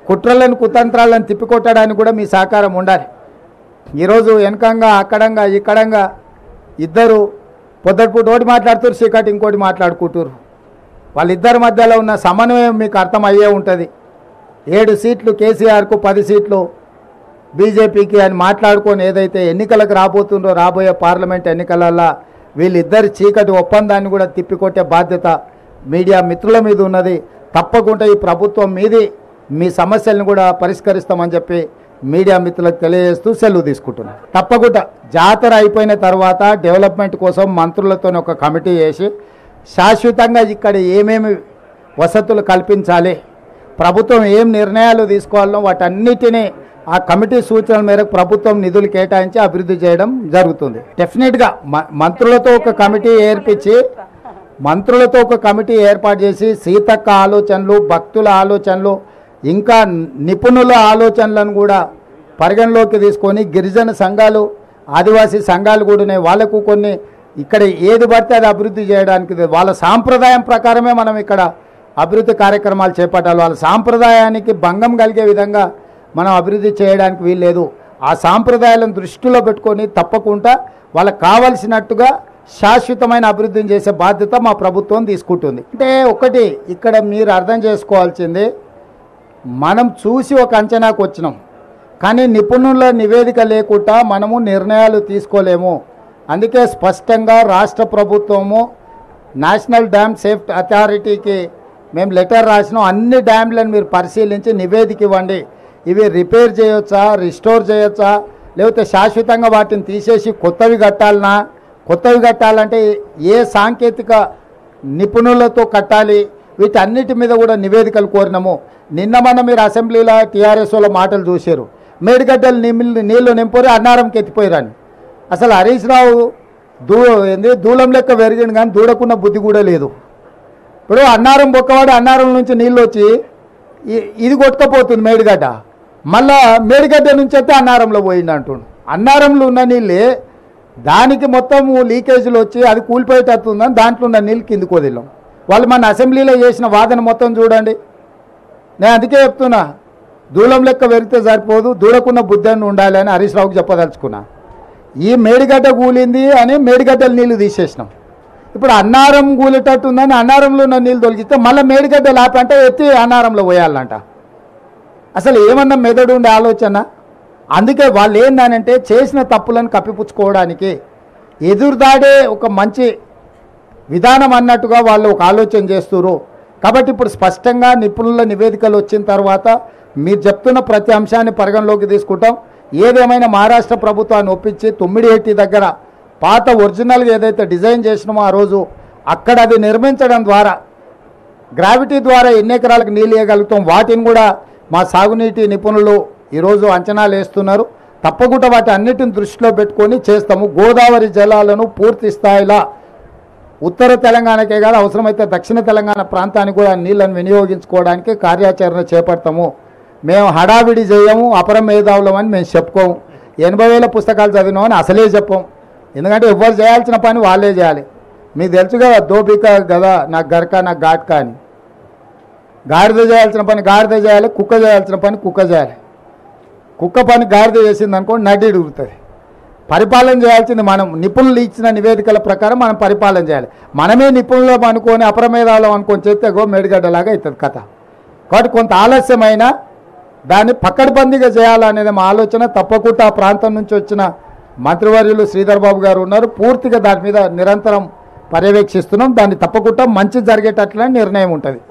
కుట్రలను కుతంత్రాలను తిప్పికొట్టడానికి కూడా మీ సహకారం ఉండాలి. ఈరోజు వెనకంగా అక్కడంగా ఇక్కడంగా ఇద్దరు పొద్దుటిపూట ఒకటి మాట్లాడుతారు, చీకటి ఇంకోటి మాట్లాడుకుంటారు. వాళ్ళిద్దరి మధ్యలో ఉన్న సమన్వయం మీకు అర్థమయ్యే ఉంటుంది. 7 సీట్లు కేసీఆర్కు, 10 సీట్లు బీజేపీకి అని మాట్లాడుకొని ఏదైతే ఎన్నికలకు రాబోతుందో రాబోయే పార్లమెంట్ ఎన్నికలలో వీళ్ళిద్దరి చీకటి ఒప్పందాన్ని కూడా తిప్పికొట్టే బాధ్యత మీడియా మిత్రుల మీద ఉన్నది. తప్పకుండా ఈ ప్రభుత్వం మీది మీ సమస్యలను కూడా పరిష్కరిస్తామని చెప్పి మీడియా మిత్రులకు తెలియజేస్తూ సెలవు తీసుకుంటున్నాను. తప్పకుండా జాతర అయిపోయిన తర్వాత డెవలప్మెంట్ కోసం మంత్రులతో ఒక కమిటీ వేసి శాశ్వతంగా ఇక్కడ ఏమేమి వసతులు కల్పించాలి, ప్రభుత్వం ఏం నిర్ణయాలు తీసుకోవాలో వాటన్నిటినీ ఆ కమిటీ సూచనల మేరకు ప్రభుత్వం నిధులు కేటాయించి అభివృద్ధి చేయడం జరుగుతుంది. డెఫినెట్గా మంత్రులతో ఒక కమిటీ ఏర్పాటు చేసి సీతక్క ఆలోచనలు, భక్తుల ఆలోచనలు, ఇంకా నిపుణుల ఆలోచనలను కూడా పరిగణలోకి తీసుకొని గిరిజన సంఘాలు, ఆదివాసీ సంఘాలు కూడా ఉన్నాయి. వాళ్ళకు కొన్ని ఇక్కడ ఏది పడితే అది అభివృద్ధి చేయడానికి వాళ్ళ సాంప్రదాయం ప్రకారమే మనం ఇక్కడ అభివృద్ధి కార్యక్రమాలు చేపట్టాలి. వాళ్ళ సాంప్రదాయానికి భంగం కలిగే విధంగా మనం అభివృద్ధి చేయడానికి వీల్లేదు. ఆ సాంప్రదాయాలను దృష్టిలో పెట్టుకొని తప్పకుండా వాళ్ళకు కావలసినట్టుగా శాశ్వతమైన అభివృద్ధిని చేసే బాధ్యత మా ప్రభుత్వం తీసుకుంటుంది. అంటే ఒకటి ఇక్కడ మీరు అర్థం చేసుకోవాల్సింది, మనం చూసి ఒక అంచనాకు వచ్చినాం, కానీ నిపుణుల నివేదిక లేకుండా మనము నిర్ణయాలు తీసుకోలేము. అందుకే స్పష్టంగా రాష్ట్ర ప్రభుత్వము నేషనల్ డ్యామ్ సేఫ్టీ అథారిటీకి మేము లెటర్ రాసినాం. అన్ని డ్యామ్లను మీరు పరిశీలించి నివేదిక ఇవ్వండి. ఇవి రిపేర్ చేయొచ్చా, రిస్టోర్ చేయొచ్చా, లేకపోతే శాశ్వతంగా వాటిని తీసేసి కొత్తవి కట్టాలనా, కొత్తవి కట్టాలంటే ఏ సాంకేతిక నిపుణులతో కట్టాలి, వీటన్నిటి మీద కూడా నివేదికలు కోరినాము. నిన్న మన మీరు అసెంబ్లీలో టీఆర్ఎస్ వాళ్ళ మాటలు చూశారు. మేడిగడ్డలు నీళ్లు నింపి అన్నారంకి ఎత్తిపోయారని. అసలు హరీష్ రావు దూలం లెక్క పెరిగింది కానీ దూడకున్న బుద్ధి కూడా లేదు. ఇప్పుడు అన్నారం బొక్కవాడు అన్నారం నుంచి నీళ్ళు వచ్చి ఇది కొట్టుకపోతుంది మేడిగడ్డ, మళ్ళా మేడిగడ్డ నుంచి అయితే అన్నారంలో పోయింది అంటుండు. అన్నారంలో ఉన్న నీళ్ళే దానికి మొత్తం లీకేజీలు వచ్చి అది కూలిపోయేటట్టుందని దాంట్లో ఉన్న నీళ్ళు కిందికి వదిలాం. వాళ్ళు మన అసెంబ్లీలో చేసిన వాదన మొత్తం చూడండి. నేను అందుకే చెప్తున్నా, దూలం లెక్క పెరిగితే సరిపోదు, దూడకున్న బుద్ధి అని ఉండాలి అని హరీష్ రావుకి చెప్పదలుచుకున్నా. ఈ మేడిగడ్డ కూలింది అని మేడిగడ్డలు నీళ్లు తీసేసినాం. ఇప్పుడు అన్నారం కూలేటట్టు ఉందని అన్నారంలో ఉన్న నీళ్ళు తొలగిస్తే మళ్ళీ మేడిగడ్డ లాపంటే ఎత్తి అన్నారంలో పోయాలంట. అసలు ఏమన్నా మెదడు ఉండే ఆలోచన. అందుకే వాళ్ళు ఏందనంటే చేసిన తప్పులను కప్పిపుచ్చుకోవడానికి ఎదురుదాడే ఒక మంచి విధానం అన్నట్టుగా వాళ్ళు ఒక ఆలోచన చేస్తున్నారు. కాబట్టి ఇప్పుడు స్పష్టంగా నిపుణుల నివేదికలు వచ్చిన తర్వాత మీరు చెప్తున్న ప్రతి అంశాన్ని పరిగణలోకి తీసుకుంటాం. ఏదేమైనా మహారాష్ట్ర ప్రభుత్వాన్ని ఒప్పించి తుమ్మిడిహెట్టి దగ్గర పాత ఒరిజినల్గా ఏదైతే డిజైన్ చేసినామో ఆ రోజు అక్కడ అది నిర్మించడం ద్వారా గ్రావిటీ ద్వారా ఎన్ని ఎకరాలకు నీళ్ళు ఇవ్వగలుగుతాం, వాటిని కూడా మా సాగునీటి నిపుణులు ఈరోజు అంచనాలు వేస్తున్నారు. తప్పకుండా వాటి అన్నిటిని దృష్టిలో పెట్టుకొని చేస్తాము. గోదావరి జలాలను పూర్తి స్థాయిలో ఉత్తర తెలంగాణకే కాదు, అవసరమైతే దక్షిణ తెలంగాణ ప్రాంతానికి కూడా నీళ్ళను వినియోగించుకోవడానికి కార్యాచరణ చేపడతాము. మేము హడావిడి చేయము, అపరం మేధావులం అని మేము చెప్పుకోము. 80,000 పుస్తకాలు చదివినామని అసలే చెప్పం. ఎందుకంటే ఎవరు చేయాల్సిన పని వాళ్ళే చేయాలి. మీకు తెలుసు కదా, దోపిక కదా నాకు గరక నాకు ఘాట్క అని. గాడిద చేయాల్సిన పని గాడిద చేయాలి, కుక్క చేయాల్సిన పని కుక్క చేయాలి. కుక్క పని గాడిద చేసింది అనుకోండి నడ్డి ఉడుగుతుంది. పరిపాలన చేయాల్సింది మనం. నిపుణులు ఇచ్చిన నివేదికల ప్రకారం మనం పరిపాలన చేయాలి. మనమే నిపుణులం అనుకొని అప్రమేధాలం అనుకొని చేస్తే మేడిగడ్డలాగా అవుతుంది కథ. కాబట్టి కొంత ఆలస్యమైన దాన్ని పక్కడబందీగా చేయాలనేది మా ఆలోచన. తప్పకుండా ఆ ప్రాంతం నుంచి వచ్చిన మంత్రివర్యులు శ్రీధర్ బాబు గారు ఉన్నారు. పూర్తిగా దాని మీద నిరంతరం పర్యవేక్షిస్తున్నాం. దాన్ని తప్పకుండా మంచి జరిగేటట్లనే నిర్ణయం ఉంటుంది.